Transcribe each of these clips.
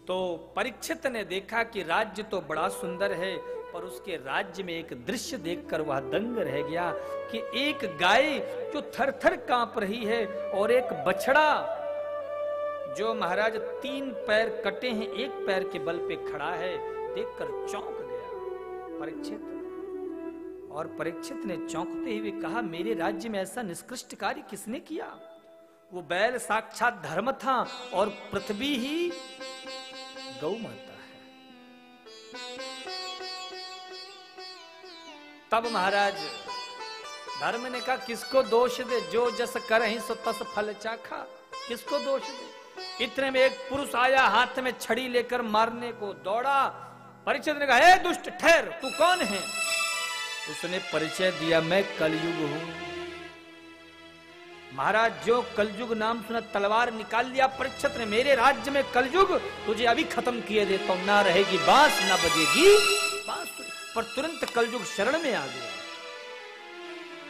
तो परीक्षित ने देखा कि राज्य तो बड़ा सुंदर है, पर उसके राज्य में एक दृश्य देखकर वह दंग रह गया कि एक गाय जो थर-थर कांप रही है और एक बछड़ा जो महाराज 3 पैर कटे हैं, 1 पैर के बल पे खड़ा है, देखकर चौंक गया परीक्षित। और परीक्षित ने चौंकते हुए कहा, मेरे राज्य में ऐसा निष्कृष्ट कार्य किसने किया? वो बैल साक्षात धर्म था और पृथ्वी ही गौ माता है। तब महाराज धर्म ने कहा, किसको दोष दे, जो जस करहि सो तस फल चाखा। किसको दोष दे? इतने में एक पुरुष आया, हाथ में छड़ी लेकर मारने को दौड़ा। परीक्षित ने कहा, हे दुष्ट ठहर, तू कौन है? उसने परिचय दिया, मैं कलयुग हूं। महाराज जो कलयुग नाम सुना, तलवार निकाल लिया परीक्षित ने, मेरे राज्य में कलयुग, तुझे अभी खत्म किए देता हूं। ना रहेगी बांस, ना बजेगी बांसुरी। पर तुरंत कलयुग शरण में आ गया।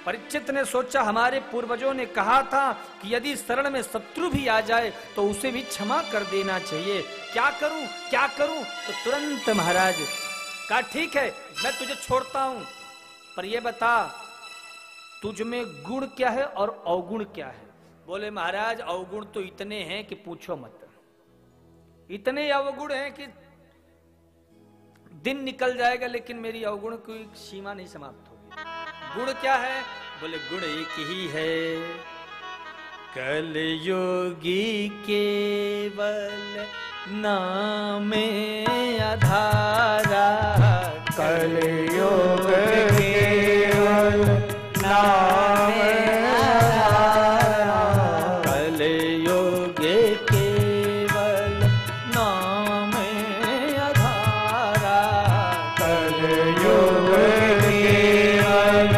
परीक्षित ने सोचा, हमारे पूर्वजों ने कहा था कि यदि शरण में शत्रु भी आ जाए तो उसे भी क्षमा कर देना चाहिए। क्या करूं, क्या करूं? तो तुरंत महाराज कहा, ठीक है, मैं तुझे छोड़ता हूं, पर यह बता तुझ में गुण क्या है और अवगुण क्या है? बोले, महाराज अवगुण तो इतने हैं कि पूछो मत। इतने अवगुण हैं कि दिन निकल जाएगा, लेकिन मेरी अवगुण की सीमा नहीं समाप्त होगी। गुण क्या है? बोले, गुण एक ही है, कलयुगी केवल नामे आधारा। कलयुग केवल नामे आधारा। कलयुग केवल नामे आधारा। कलयुग केवल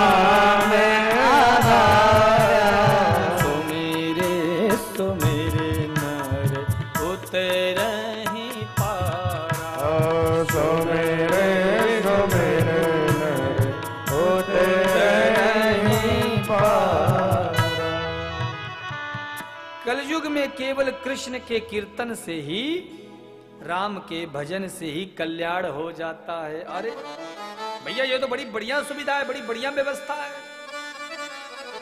नामे आधारा। सुमेरे नर उतरहि पारा। सुमेरे नर उतरहि पारा। कलयुग में केवल कृष्ण के कीर्तन से ही, राम के भजन से ही कल्याण हो जाता है। अरे भैया, ये तो बड़ी बढ़िया सुविधा है, बड़ी बढ़िया व्यवस्था है।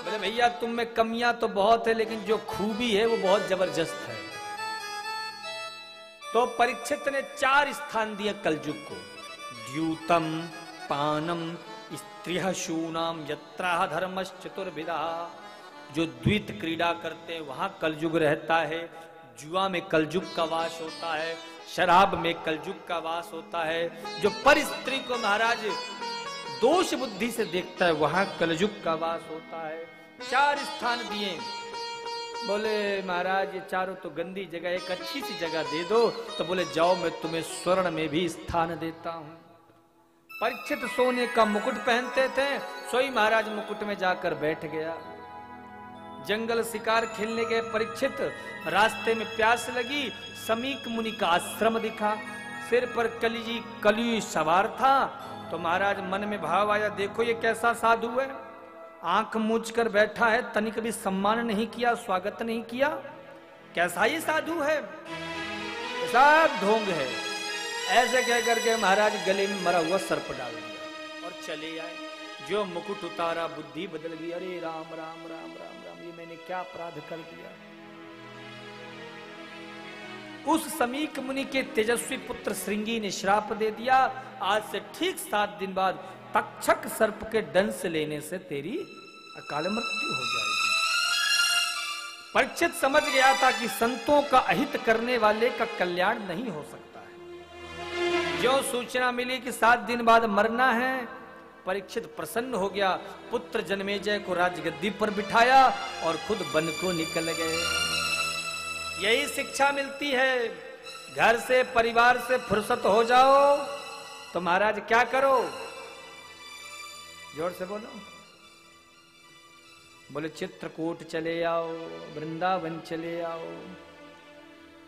बोले, भैया तुम में कमियां तो बहुत है, लेकिन जो खूबी है वो बहुत जबरदस्त है। तो परीक्षित ने 4 स्थान दिए कलयुग को। द्यूतम पानम स्त्रियः शूनाम यत्राह धर्मश्चतुर्विधा। जो द्वित क्रीड़ा करते हैं वहां कलयुग रहता है। जुआ में कलयुग का वास होता है। शराब में कलयुग का वास होता है। जो पर स्त्री को महाराज दोष बुद्धि से देखता है वहां कलयुग का वास होता है। 4 स्थान दिए। बोले, महाराज ये चारों तो गंदी जगह, एक अच्छी सी जगह दे दो। तो बोले, जाओ मैं तुम्हें स्वर्ण में भी स्थान देता हूं। परीक्षित सोने का मुकुट पहनते थे, सोई महाराज मुकुट में जाकर बैठ गया। जंगल शिकार खेलने गए परीक्षित, रास्ते में प्यास लगी, समीक मुनि का आश्रम दिखा। सिर पर कली सवार था। तो महाराज मन में भाव आया, देखो ये कैसा साधु है, आंख मूंझ कर बैठा है, तनिक भी सम्मान नहीं किया, स्वागत नहीं किया। कैसा ही साधु है, सब ढोंग है। ऐसे कह करके महाराज गले में मरा हुआ सर्प डाल दिया और चले आए। जो मुकुट उतारा बुद्धि बदल गई। अरे राम राम राम राम राम, ये मैंने क्या अपराध कर दिया। उस समीक मुनि के तेजस्वी पुत्र श्रृंगी ने श्राप दे दिया, आज से ठीक 7 दिन बाद तक्षक सर्प के डंस लेने से तेरी अकाल मृत्यु हो जाएगी। परीक्षित समझ गया था कि संतों का अहित करने वाले का कल्याण नहीं हो सकता है। जो सूचना मिली कि 7 दिन बाद मरना है, परीक्षित प्रसन्न हो गया। पुत्र जन्मेजय को राजगद्दी पर बिठाया और खुद वन को निकल गए। यही शिक्षा मिलती है, घर से परिवार से फुर्सत हो जाओ तो महाराज क्या करो, जोर से बोलो। बोले, चित्रकूट चले आओ, वृंदावन चले आओ।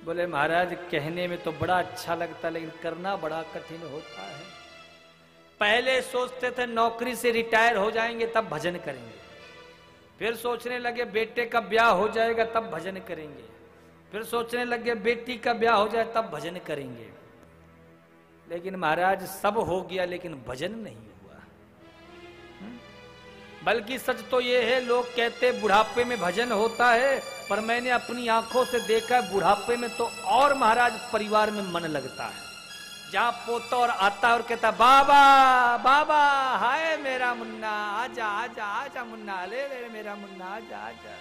बोले, महाराज कहने में तो बड़ा अच्छा लगता, लेकिन करना बड़ा कठिन होता है। पहले सोचते थे नौकरी से रिटायर हो जाएंगे तब भजन करेंगे, फिर सोचने लगे बेटे का ब्याह हो जाएगा तब भजन करेंगे, फिर सोचने लगे बेटी का ब्याह हो जाए तब भजन करेंगे। लेकिन महाराज सब हो गया लेकिन भजन नहीं हुआ। बल्कि सच तो ये है, लोग कहते बुढ़ापे में भजन होता है, पर मैंने अपनी आंखों से देखा है बुढ़ापे में तो और महाराज परिवार में मन लगता है। जहां पोता और आता और कहता बाबा बाबा हाय मेरा मुन्ना आजा आजा आजा मुन्ना ले ले मेरा मुन्ना आजा आजा।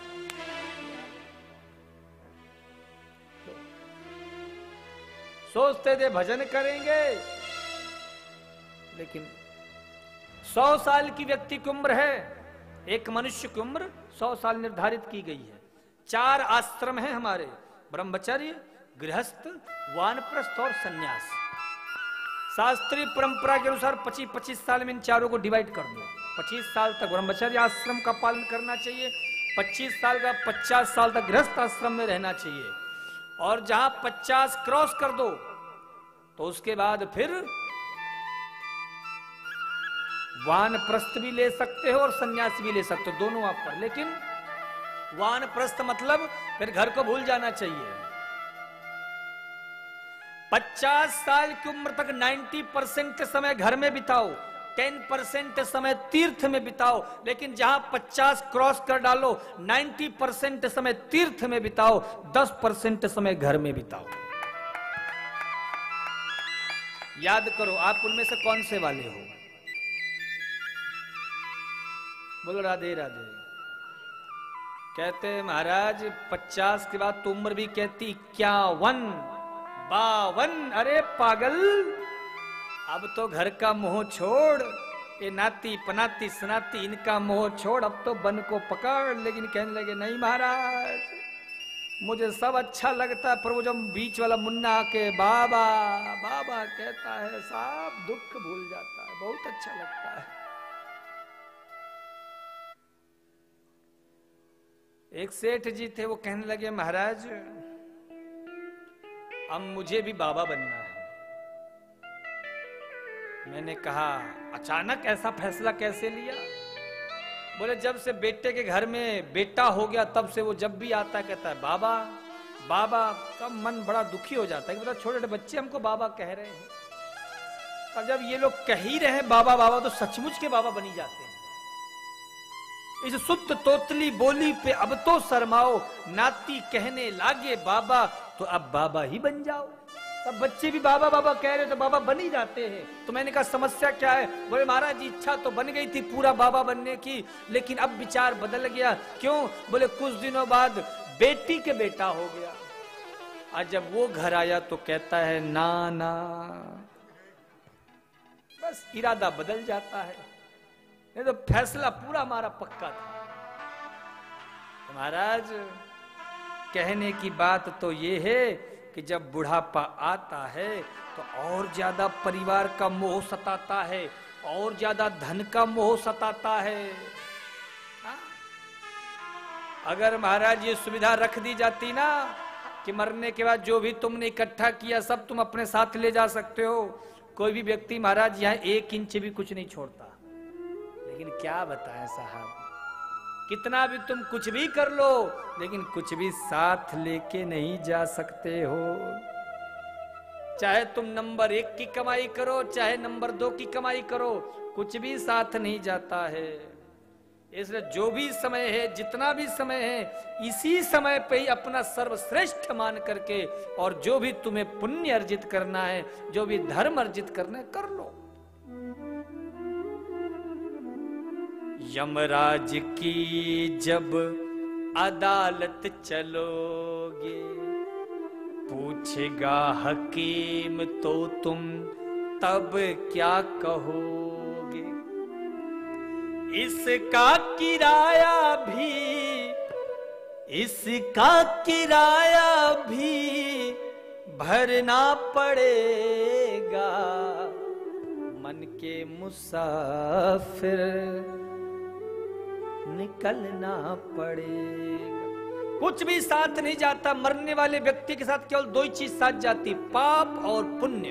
सोचते थे भजन करेंगे, लेकिन 100 साल की व्यक्ति की उम्र है, एक मनुष्य की उम्र 100 साल निर्धारित की गई है। 4 आश्रम हैं हमारे, ब्रह्मचर्य, गृहस्थ, वानप्रस्थ और सन्यास। शास्त्रीय परंपरा के अनुसार 25-25 साल में इन चारों को डिवाइड कर दो। 25 साल तक ब्रह्मचर्य आश्रम का पालन करना चाहिए, 25 साल का 50 साल तक गृहस्थ आश्रम में रहना चाहिए, और जहां 50 क्रॉस कर दो तो उसके बाद फिर वानप्रस्थ भी ले सकते हो और सन्यास भी ले सकते हो, दोनों आप पर। लेकिन वानप्रस्थ मतलब फिर घर को भूल जाना चाहिए। 50 साल की उम्र तक 90% समय घर में बिताओ, 10% समय तीर्थ में बिताओ। लेकिन जहां 50 क्रॉस कर डालो 90% समय तीर्थ में बिताओ, 10% समय घर में बिताओ। याद करो आप उनमें से कौन से वाले हो? बोलो राधे राधे। कहते महाराज 50 के बाद तो उम्र भी कहती 51, 52। अरे पागल, अब तो घर का मोह छोड़, ये नाती पनाती सनाती इनका मोह छोड़, अब तो बन को पकड़। लेकिन कहने लगे नहीं महाराज, मुझे सब अच्छा लगता है, पर वो जब बीच वाला मुन्ना आके बाबा बाबा कहता है साहब दुख भूल जाता है, बहुत अच्छा लगता है। एक सेठ जी थे, वो कहने लगे महाराज अब मुझे भी बाबा बनना है। मैंने कहा अचानक ऐसा फैसला कैसे लिया? बोले जब से बेटे के घर में बेटा हो गया तब से वो जब भी आता कहता है बाबा बाबा, तब मन बड़ा दुखी हो जाता है कि छोटे छोटे बच्चे हमको बाबा कह रहे हैं। और जब ये लोग कह ही रहे हैं बाबा बाबा, तो सचमुच के बाबा बनी जाते हैं। इस शुद्ध तोतली बोली पे अब तो शर्माओ, नाती कहने लागे बाबा तो अब बाबा ही बन जाओ। अब बच्चे भी बाबा बाबा कह रहे तो बाबा बन ही जाते हैं। तो मैंने कहा समस्या क्या है? बोले महाराज इच्छा तो बन गई थी पूरा बाबा बनने की, लेकिन अब विचार बदल गया। क्यों? बोले कुछ दिनों बाद बेटी के बेटा हो गया। आज जब वो घर आया तो कहता है ना ना, बस इरादा बदल जाता है। नहीं तो फैसला पूरा हमारा पक्का था। तो महाराज कहने की बात तो ये है कि जब बुढ़ापा आता है तो और ज्यादा परिवार का मोह सताता है, और ज्यादा धन का मोह सताता है। अगर महाराज ये सुविधा रख दी जाती ना कि मरने के बाद जो भी तुमने इकट्ठा किया सब तुम अपने साथ ले जा सकते हो, कोई भी व्यक्ति महाराज यहाँ 1 इंच भी कुछ नहीं छोड़ता। लेकिन क्या बताएं साहब, कितना भी तुम कुछ भी कर लो, लेकिन कुछ भी साथ लेके नहीं जा सकते हो। चाहे तुम नंबर 1 की कमाई करो, चाहे नंबर 2 की कमाई करो, कुछ भी साथ नहीं जाता है। इसलिए जो भी समय है, जितना भी समय है, इसी समय पे ही अपना सर्वश्रेष्ठ मान करके, और जो भी तुम्हें पुण्य अर्जित करना है, जो भी धर्म अर्जित करना है, कर लो। यमराज की जब अदालत चलोगे, पूछेगा हकीम तो तुम तब क्या कहोगे? इसका किराया भी भरना पड़ेगा, मन के मुसाफिर निकलना पड़ेगा। कुछ भी साथ नहीं जाता। मरने वाले व्यक्ति के साथ केवल 2 ही चीज साथ जाती, पाप और पुण्य।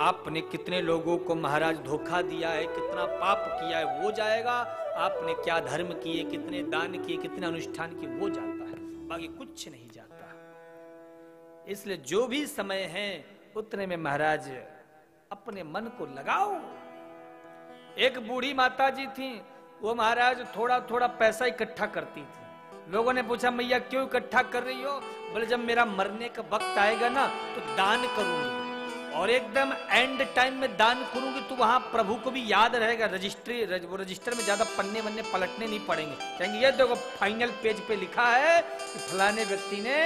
आपने कितने लोगों को महाराज धोखा दिया है, कितना पाप किया है वो जाएगा, आपने क्या धर्म किए, कितने दान किए, कितने अनुष्ठान किए वो जाता है, बाकी कुछ नहीं जाता। इसलिए जो भी समय है उतने में महाराज अपने मन को लगाओ। एक बूढ़ी माता जी थी, वो महाराज थोड़ा थोड़ा पैसा इकट्ठा करती थी। लोगों ने पूछा मैया क्यों इकट्ठा कर रही हो? बोले जब मेरा मरने का वक्त आएगा ना तो दान करूंगी, और एकदम एंड टाइम में दान करूंगी तो वहां प्रभु को भी याद रहेगा। रजिस्टर में ज्यादा पन्ने वन्ने पलटने नहीं पड़ेंगे, कहेंगे ये देखो फाइनल पेज पे लिखा है कि फलाने व्यक्ति ने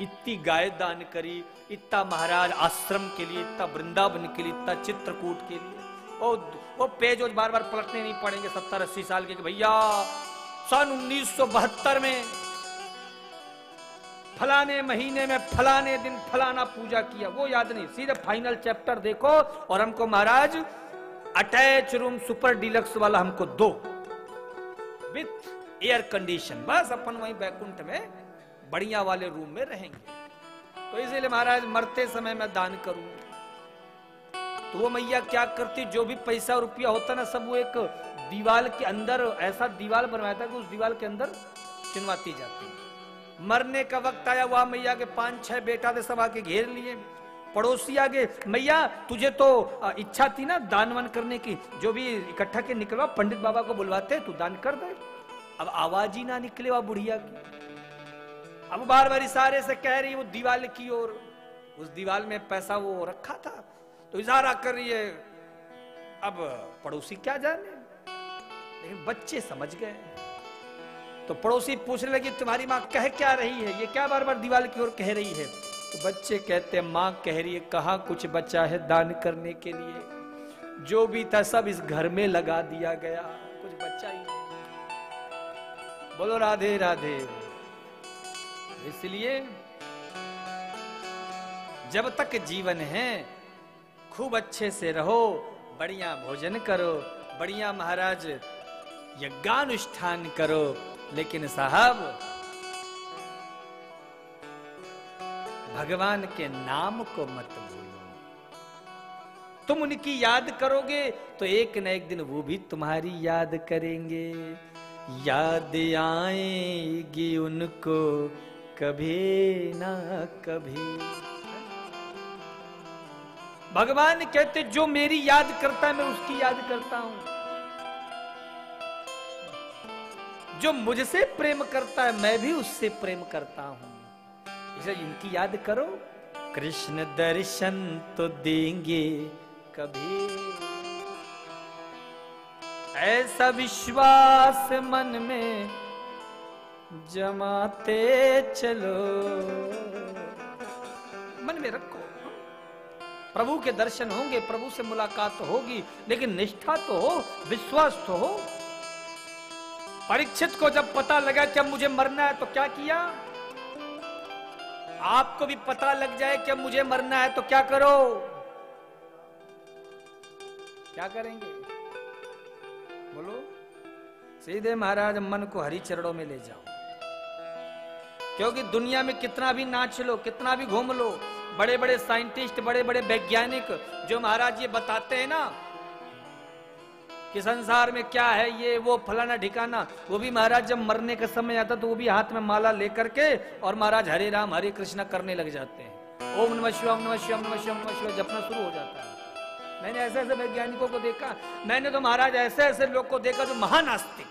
इतनी गाय दान करी, इतना महाराज आश्रम के लिए, इतना वृंदावन के लिए, इतना चित्रकूट के लिए। वो पेज बार बार पलटने नहीं पड़ेंगे 70-80 साल के, कि भैया सन 1972 में फलाने महीने में फलाने दिन फलाना पूजा किया, वो याद नहीं। सीधे फाइनल चैप्टर देखो और हमको महाराज अटैच रूम सुपर डिलक्स वाला हमको दो, विथ एयर कंडीशन, बस अपन वहीं बैकुंठ में बढ़िया वाले रूम में रहेंगे। तो इसीलिए महाराज मरते समय मैं दान करूंगी। तो वो मैया क्या करती, जो भी पैसा रुपया होता ना सब वो एक दीवार के अंदर, ऐसा दीवार बनवाया था कि उस दीवार के अंदर चिनवाती जाती। मरने का वक्त आया, वहां मैया के 5-6 बेटा थे, सब आके घेर लिए। पड़ोसी आगे, मैया तुझे तो इच्छा थी ना दान वान करने की, जो भी इकट्ठा के निकलवा पंडित बाबा को बुलवाते, तू दान कर दे। अब आवाज ही ना निकले वह बुढ़िया की। अब बार बार इशारे से कह रही है वो दीवार की ओर, उस दीवार में पैसा वो रखा था, तो इशारा कर रही है। अब पड़ोसी क्या जाने, लेकिन बच्चे समझ गए। तो पड़ोसी पूछने लगी तुम्हारी माँ कह क्या रही है, ये क्या बार बार दीवार की ओर कह रही है? तो बच्चे कहते हैं माँ कह रही है कहाँ कुछ बचा है दान करने के लिए, जो भी था सब इस घर में लगा दिया गया, कुछ बचा ही नहीं। बोलो राधे राधे। इसलिए जब तक जीवन है खूब अच्छे से रहो, बढ़िया भोजन करो, बढ़िया महाराज यज्ञानुष्ठान करो, लेकिन साहब भगवान के नाम को मत भूलो। तुम उनकी याद करोगे तो एक न एक दिन वो भी तुम्हारी याद करेंगे। याद आएगी उनको कभी ना कभी। भगवान कहते जो मेरी याद करता है मैं उसकी याद करता हूं, जो मुझसे प्रेम करता है मैं भी उससे प्रेम करता हूं। इसे इनकी याद करो, कृष्ण दर्शन तो देंगे कभी, ऐसा विश्वास मन में जमाते चलो। मन में रखो प्रभु के दर्शन होंगे, प्रभु से मुलाकात होगी, लेकिन निष्ठा तो हो, विश्वास तो हो। परीक्षित को जब पता लगा कि अब मुझे मरना है तो क्या किया? आपको भी पता लग जाए कि अब मुझे मरना है तो क्या करो? क्या करेंगे बोलो? सीधे महाराज मन को हरि चरणों में ले जाओ। क्योंकि दुनिया में कितना भी नाच लो, कितना भी घूम लो, बड़े बड़े साइंटिस्ट, बड़े बड़े वैज्ञानिक जो महाराज ये बताते हैं ना कि संसार में क्या है, ये वो फलाना ठिकाना, वो भी महाराज जब मरने का समय आता तो वो भी हाथ में माला लेकर के और महाराज हरे राम हरे कृष्णा करने लग जाते हैं। ओम नमः शिवाय, ओम नमः शिवाय, ओम नमः शिवाय, ओम नमः शिवाय जपना शुरू हो जाता है। मैंने ऐसे ऐसे वैज्ञानिकों को देखा, मैंने तो महाराज ऐसे ऐसे लोग को देखा जो महानास्तिक,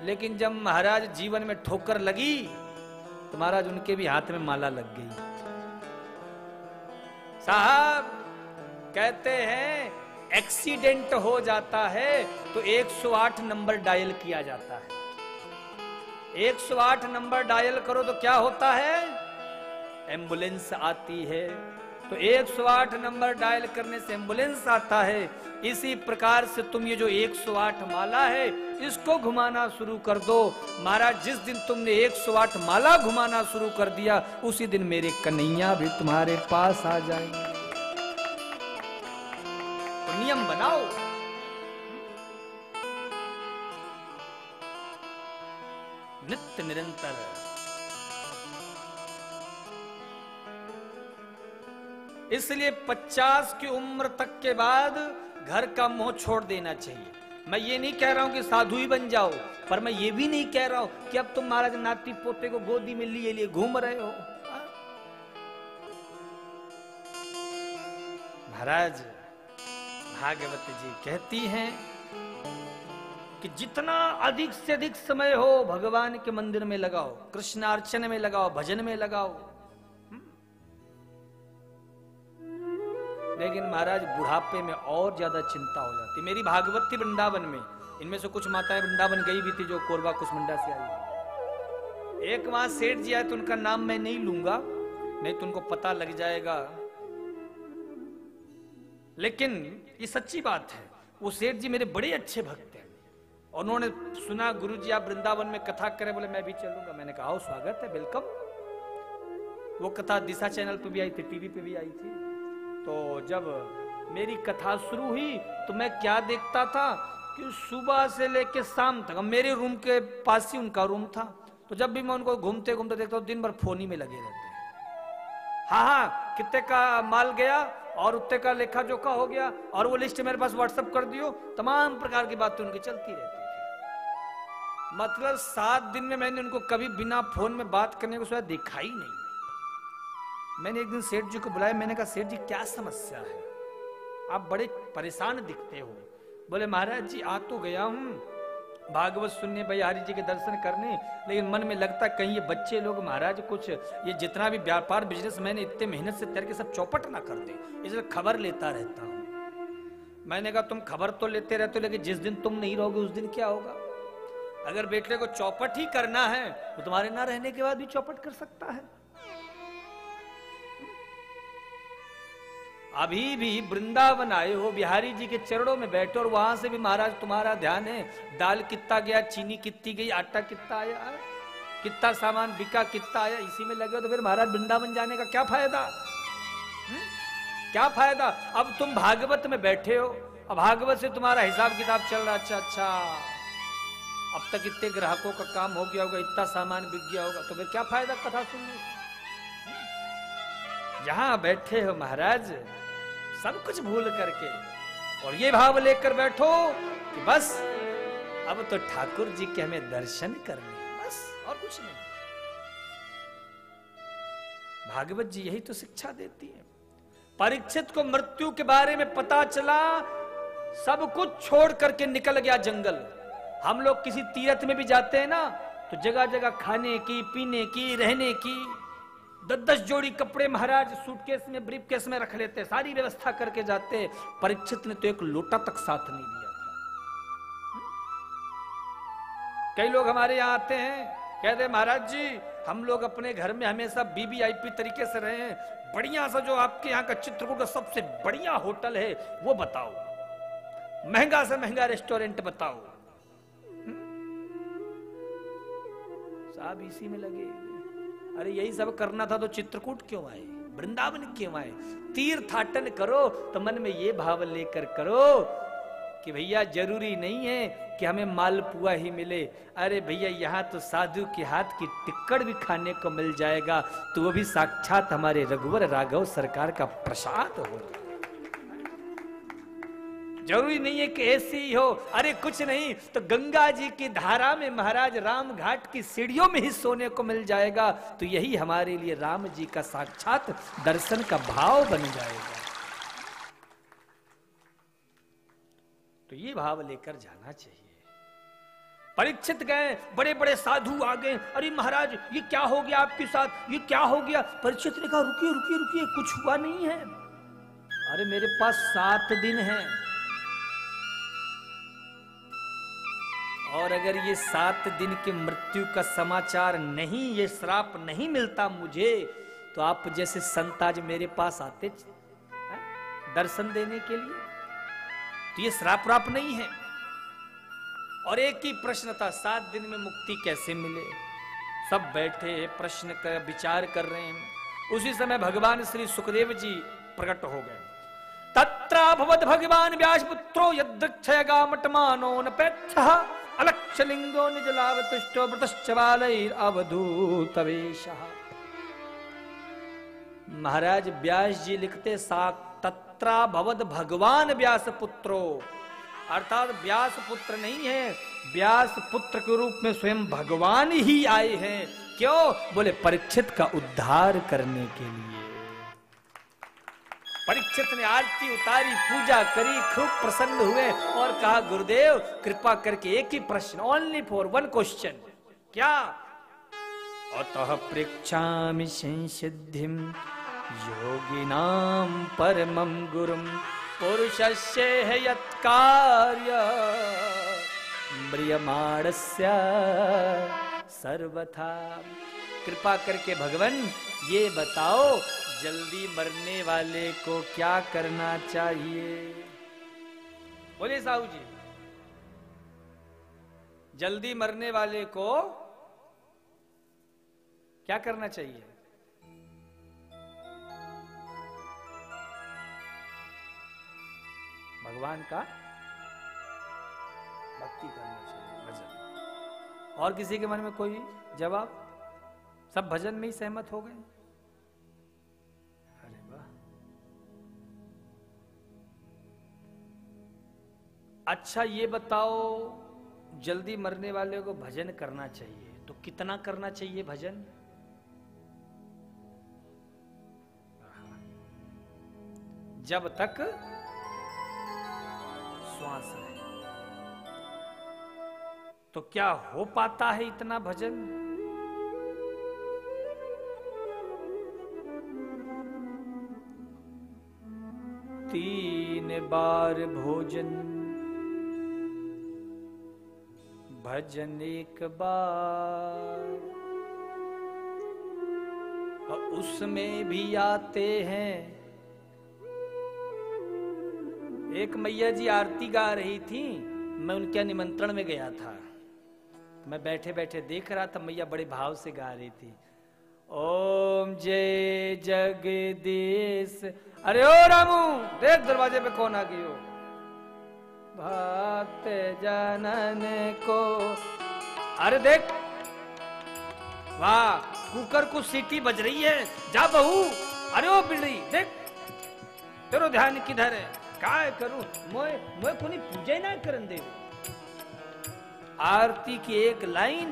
लेकिन जब महाराज जीवन में ठोकर लगी तो महाराज उनके भी हाथ में माला लग गई। साहब कहते हैं एक्सीडेंट हो जाता है तो 108 नंबर डायल किया जाता है। 108 नंबर डायल करो तो क्या होता है? एम्बुलेंस आती है। तो 108 नंबर डायल करने से एम्बुलेंस आता है। इसी प्रकार से तुम ये जो 108 माला है इसको घुमाना शुरू कर दो। महाराज जिस दिन तुमने 108 माला घुमाना शुरू कर दिया उसी दिन मेरे कन्हैया भी तुम्हारे पास आ जाएंगे। तो नियम बनाओ, नित्य निरंतर। इसलिए 50 की उम्र तक के बाद घर का मोह छोड़ देना चाहिए। मैं ये नहीं कह रहा हूं कि साधु ही बन जाओ, पर मैं ये भी नहीं कह रहा हूं कि अब तुम महाराज नाती पोते को गोदी में लिए लिए घूम रहे हो। महाराज भागवत जी कहती हैं कि जितना अधिक से अधिक समय हो भगवान के मंदिर में लगाओ, कृष्णार्चन में लगाओ, भजन में लगाओ। लेकिन महाराज बुढ़ापे में और ज्यादा चिंता हो जाती। मेरी भागवत थी वृंदावन में, इनमें से कुछ माताएं वृंदावन गई भी थी जो कोरबा कुसमुंडा से आई। एक वहां सेठ जी आए तो उनका नाम मैं नहीं लूंगा, नहीं तो उनको पता लग जाएगा, लेकिन ये सच्ची बात है। वो सेठ जी मेरे बड़े अच्छे भक्त हैं। उन्होंने सुना गुरुजी आप वृंदावन में कथा करें, बोले मैं भी चलूंगा। मैंने कहा स्वागत है, वेलकम। वो कथा दिशा चैनल पे भी आई थी, टीवी पे भी आई थी। तो जब मेरी कथा शुरू हुई तो मैं क्या देखता था कि सुबह से लेके शाम तक, मेरे रूम के पास ही उनका रूम था, तो जब भी मैं उनको घूमते घूमते देखता हूँ दिन भर फोन ही में लगे रहते हैं। हाँ कितने का माल गया और उतने का लेखा जोखा हो गया और वो लिस्ट मेरे पास व्हाट्सएप कर दियो, तमाम प्रकार की बातें उनकी चलती रहती थी। मतलब 7 दिन में मैंने उनको कभी बिना फोन में बात करने को सिवाय देखा ही नहीं। मैंने एक दिन सेठ जी को बुलाया, मैंने कहा सेठ जी क्या समस्या है, आप बड़े परेशान दिखते हो। बोले महाराज जी आ तो गया हूं भागवत सुनने, बिहारी जी के दर्शन करने, लेकिन मन में लगता कहीं ये बच्चे लोग महाराज कुछ ये जितना भी व्यापार बिजनेस मैंने इतने मेहनत से तैयार के सब चौपट ना कर दे, इसलिए खबर लेता रहता हूं। मैंने कहा तुम खबर तो लेते रहते हो, लेकिन जिस दिन तुम नहीं रहोगे उस दिन क्या होगा? अगर बेटे को चौपट ही करना है तो तुम्हारे ना रहने के बाद भी चौपट कर सकता है। अभी भी वृंदावन आए हो, बिहारी जी के चरणों में बैठे और वहां से भी महाराज तुम्हारा ध्यान है दाल कितना गया, चीनी कितनी गई, आटा कितना आया, कितना सामान बिका, कितना आया, इसी में लगे हो तो फिर महाराज वृंदावन जाने का क्या फायदा? क्या फायदा? अब तुम भागवत में बैठे हो, अब भागवत से तुम्हारा हिसाब किताब चल रहा, अच्छा अब तक इतने ग्राहकों का काम हो गया होगा, इतना सामान बिक गया होगा, तो फिर क्या फायदा कथा सुनने? यहां बैठे हो महाराज सब कुछ भूल करके और ये भाव लेकर बैठो कि बस अब तो ठाकुर जी के हमें दर्शन करने, बस और कुछ नहीं। भागवत जी यही तो शिक्षा देती है। परीक्षित को मृत्यु के बारे में पता चला, सब कुछ छोड़ करके निकल गया जंगल। हम लोग किसी तीर्थ में भी जाते हैं ना तो जगह जगह खाने की, पीने की, रहने की 10-10 जोड़ी कपड़े महाराज सूटकेस में, ब्रीफकेस में रख लेते, सारी व्यवस्था करके जाते। परीक्षित ने तो एक लोटा तक साथ नहीं दिया था। कई लोग हमारे यहाँ आते हैं, कहते महाराज जी हम लोग अपने घर में हमेशा वीवीआईपी तरीके से रहे हैं, बढ़िया सा जो आपके यहाँ का चित्रकूट का सबसे बढ़िया होटल है वो बताओ, महंगा से महंगा रेस्टोरेंट बताओ। साहब इसी में लगे। अरे यही सब करना था तो चित्रकूट क्यों आए, वृंदावन क्यों आए? तीर्थाटन करो तो मन में ये भाव लेकर करो कि भैया जरूरी नहीं है कि हमें मालपुआ ही मिले। अरे भैया यहाँ तो साधु के हाथ की टिक्कड़ भी खाने को मिल जाएगा, तो वो भी साक्षात हमारे रघुवर राघव सरकार का प्रसाद हो। जरूरी नहीं है कि ऐसी ही हो। अरे कुछ नहीं तो गंगा जी की धारा में महाराज राम घाट की सीढ़ियों में ही सोने को मिल जाएगा, तो यही हमारे लिए राम जी का साक्षात दर्शन का भाव बन जाएगा। तो ये भाव लेकर जाना चाहिए। परीक्षित गए, बड़े बड़े साधु आ गए, अरे महाराज ये क्या हो गया आपके साथ, ये क्या हो गया? परीक्षित ने कहा रुकिए रुकिए रुकिए, कुछ हुआ नहीं है। अरे मेरे पास 7 दिन है और अगर ये 7 दिन की मृत्यु का समाचार नहीं, ये श्राप नहीं मिलता मुझे, तो आप जैसे संत आज मेरे पास आते दर्शन देने के लिए, तो ये श्राप राप नहीं है। और एक ही प्रश्न था, 7 दिन में मुक्ति कैसे मिले? सब बैठे प्रश्न कर विचार कर रहे हैं। उसी समय भगवान श्री सुखदेव जी प्रकट हो गए। तत्रा भवद भगवान व्यास पुत्रो यदृक्षय गामटमानो नपेच्छः अलक्षलिंगो निजलावतुष्टो व्रतश्च बालैर अवधूतवेशः। महाराज व्यास जी लिखते तत्रा भवद भगवान व्यास पुत्रो, अर्थात व्यास पुत्र नहीं है, व्यास पुत्र के रूप में स्वयं भगवान ही आए हैं। क्यों? बोले परीक्षित का उद्धार करने के लिए। परीक्षित ने आरती उतारी, पूजा करी, खूब प्रसन्न हुए और कहा गुरुदेव कृपा करके एक ही प्रश्न, ओनली फॉर वन क्वेश्चन। क्या? अतः पृच्छामि संसिद्धिं योगिनां परमं गुरुं पुरुषस्य यत्कार्य म्रियमाणस्य सर्वथा। कृपा करके भगवान ये बताओ जल्दी मरने वाले को क्या करना चाहिए? बोले साहू जी, जल्दी मरने वाले को क्या करना चाहिए? भगवान का भक्ति करना चाहिए, भजन। और किसी के मन में कोई जवाब? सब भजन में ही सहमत हो गए? अरे वाह। अच्छा ये बताओ, जल्दी मरने वाले को भजन करना चाहिए तो कितना करना चाहिए भजन? जब तक श्वास है। तो क्या हो पाता है इतना भजन? तीन बार भोजन, भजन एक बार, और उसमें भी आते हैं। एक मैया जी आरती गा रही थी, मैं उनके निमंत्रण में गया था। मैं बैठे बैठे देख रहा था, मैया बड़े भाव से गा रही थी, ओम जय जगदीश। अरे ओ रामू, देख दरवाजे पे कौन आ गई हो? भक्त जनन को। अरे देख, वाह, कुकर को सीटी बज रही है, जा बहू। अरे ओ बिल्ली, देख तेरो ध्यान किधर है? काय करूं मैं कोनी पूजा ही ना करन दे। आरती की एक लाइन,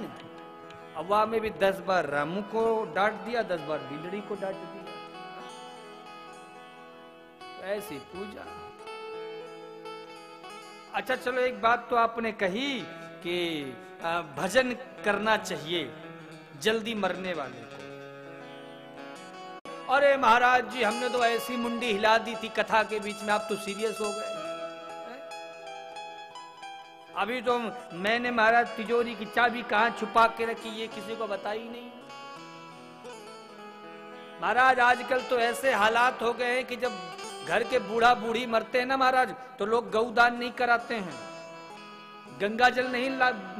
अवा में भी 10 बार रामू को डांट दिया, 10 बार बिलड़ी को डांट दिया। ऐसी पूजा। अच्छा चलो, एक बात तो आपने कही कि भजन करना चाहिए जल्दी मरने वाले को। अरे महाराज जी, हमने तो ऐसी मुंडी हिला दी थी कथा के बीच में, आप तो सीरियस हो गए। अभी तो मैंने महाराज तिजोरी की चाबी कहां छुपा के रखी ये किसी को बताई नहीं। महाराज आजकल तो ऐसे हालात हो गए हैं कि जब घर के बूढ़ा बूढ़ी मरते हैं ना महाराज, तो लोग गौदान नहीं कराते हैं, गंगा जल नहीं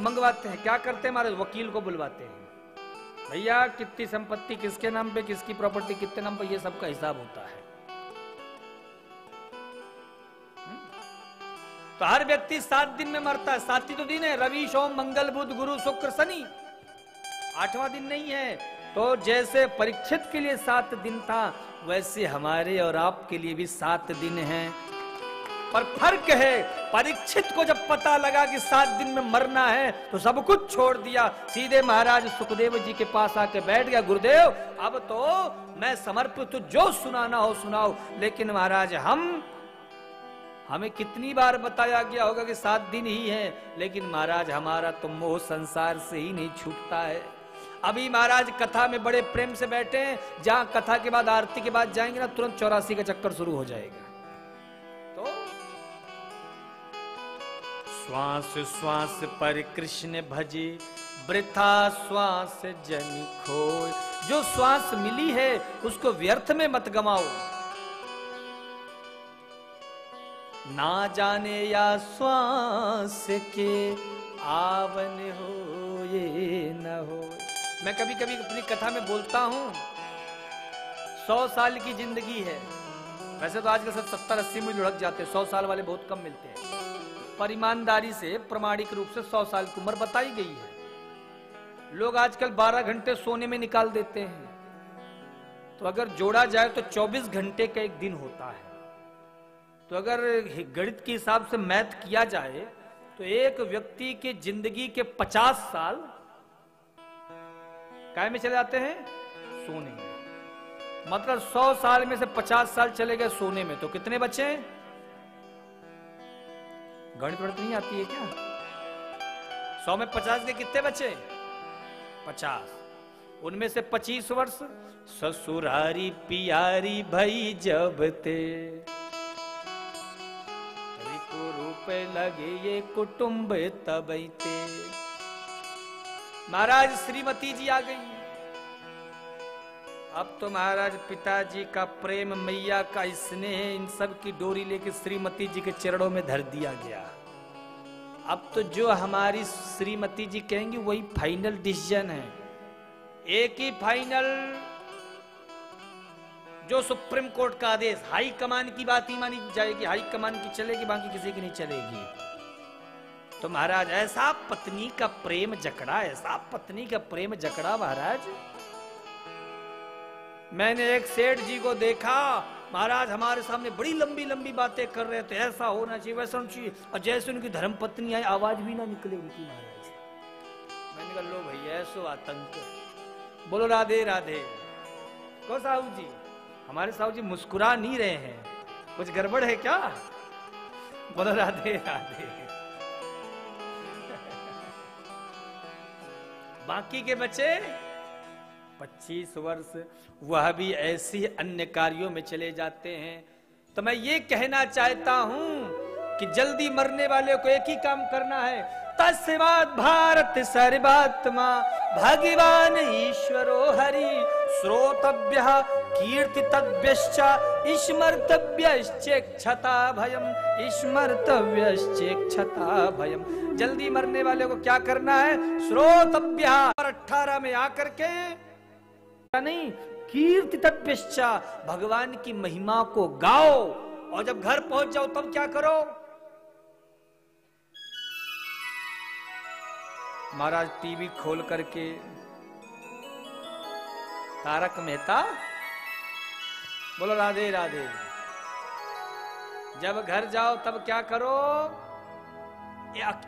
मंगवाते हैं। क्या करते हैं महाराज? वकील को बुलवाते हैं। भैया कितनी संपत्ति किसके नाम पे, किसकी प्रॉपर्टी कितने नाम पे, ये सबका हिसाब होता है। तो हर व्यक्ति 7 दिन में मरता है। 7 ही तो दिन है, रवि सोम मंगल बुध गुरु शुक्र शनि, 8वां दिन नहीं है। तो जैसे परीक्षित के लिए 7 दिन था, वैसे हमारे और आपके लिए भी 7 दिन हैं। पर फर्क है, परीक्षित को जब पता लगा कि 7 दिन में मरना है तो सब कुछ छोड़ दिया, सीधे महाराज सुखदेव जी के पास आके बैठ गया। गुरुदेव अब तो मैं समर्पित हूं, जो सुनाना हो सुनाओ। लेकिन महाराज हमें कितनी बार बताया गया होगा कि 7 दिन ही है, लेकिन महाराज हमारा तो मोह संसार से ही नहीं छूटता है। अभी महाराज कथा में बड़े प्रेम से बैठे हैं, जहां कथा के बाद आरती के बाद जाएंगे ना, तुरंत 84 का चक्कर शुरू हो जाएगा। तो श्वास श्वास पर कृष्ण भजे, वृथा श्वास जन खोए। जो श्वास मिली है उसको व्यर्थ में मत गमाओ। ना जाने या श्वास के आवन हो ये न हो। मैं कभी कभी अपनी कथा में बोलता हूं 100 साल की जिंदगी है। वैसे तो आजकल सब 70-80 में लुढ़क जाते हैं, 100 साल वाले बहुत कम मिलते हैं। पर ईमानदारी से प्रामाणिक रूप से 100 साल की उम्र बताई गई है। लोग आजकल 12 घंटे सोने में निकाल देते हैं, तो अगर जोड़ा जाए तो 24 घंटे का एक दिन होता है। तो अगर गणित के हिसाब से मैथ किया जाए तो एक व्यक्ति के जिंदगी के 50 साल काय में चले जाते हैं? सोने में। मतलब 100 साल में से 50 साल चले गए सोने में, तो कितने बचे? गणित वणित नहीं आती है क्या? 100 में 50 के कितने बचे? 50। उनमें से 25 वर्ष ससुरारी पियारी भई जब ते रूप लगे ये कुटुंब तबैते। महाराज श्रीमती जी आ गई। अब तो महाराज पिताजी का प्रेम, मैया का स्नेह, इन सब की डोरी लेके श्रीमती जी के चरणों में धर दिया गया। अब तो जो हमारी श्रीमती जी कहेंगी वही फाइनल डिसीजन है। एक ही फाइनल, जो सुप्रीम कोर्ट का आदेश, हाई कमान की बात ही मानी जाएगी, हाई कमान की चलेगी, बाकी किसी की नहीं चलेगी। तो महाराज ऐसा पत्नी का प्रेम जकड़ा, ऐसा पत्नी का प्रेम जकड़ा महाराज। मैंने एक सेठ जी को देखा, महाराज हमारे सामने बड़ी लंबी लंबी बातें कर रहे थे, ऐसा होना चाहिए, वैसा होना चाहिए, और जैसे उनकी धर्म पत्नी आई आवाज भी ना निकले उनकी महाराज। मैंने कहा लो भैया ऐसो आतंक। बोलो राधे राधे। को साहू जी, हमारे साहू जी मुस्कुरा नहीं रहे हैं, कुछ गड़बड़ है क्या? बोलो राधे राधे। बाकी के बच्चे 25 वर्ष वह भी ऐसी अन्य कार्यों में चले जाते हैं। तो मैं ये कहना चाहता हूं कि जल्दी मरने वाले को एक ही काम करना है, तस्मात् भारत सर्वात्मा भगवान ईश्वरो हरि श्रोतव्यः कीर्तितव्यश्च स्मर्तव्यश्चेक्षता भयम् स्मर्तव्यश्चेक्षता भयम्। जल्दी मरने वाले को क्या करना है? श्रोतव्यः, 18 में आकर के नहीं, कीर्तितव्यश्च, भगवान की महिमा को गाओ। और जब घर पहुंच जाओ तब क्या करो? महाराज टीवी खोल करके तारक मेहता, बोलो राधे राधे। जब घर जाओ तब क्या करो?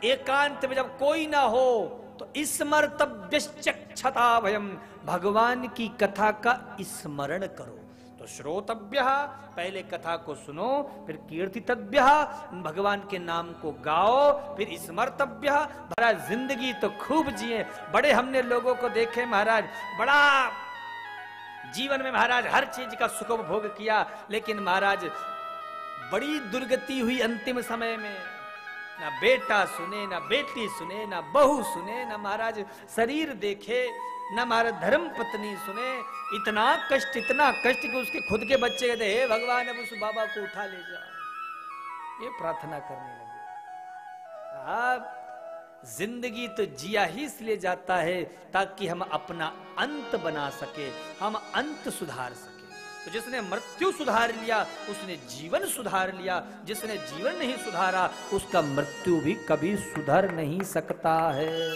एकांत में जब कोई ना हो तो स्मर्तव्यश्चक्षता भयम्, भगवान की कथा का स्मरण करो। तो श्रोतव्यः, पहले कथा को सुनो, फिर कीर्तितव्यः, भगवान के नाम को गाओ, फिर स्मर्तव्यः। महाराज जिंदगी तो खूब जिए, बड़े हमने लोगों को देखे महाराज, बड़ा जीवन में महाराज हर चीज का सुख उपभोग किया, लेकिन महाराज बड़ी दुर्गति हुई अंतिम समय में। ना बेटा सुने, ना बेटी सुने, ना बहू सुने, ना महाराज शरीर देखे, ना महाराज धर्म पत्नी सुने। इतना कष्ट कि उसके खुद के बच्चे कहते हे भगवान अब उस बाबा को उठा ले जाओ, ये प्रार्थना करने लगे। आप जिंदगी तो जिया ही इसलिए जाता है ताकि हम अपना अंत बना सके, हम अंत सुधार सके। तो जिसने मृत्यु सुधार लिया उसने जीवन सुधार लिया, जिसने जीवन नहीं सुधारा उसका मृत्यु भी कभी सुधर नहीं सकता है।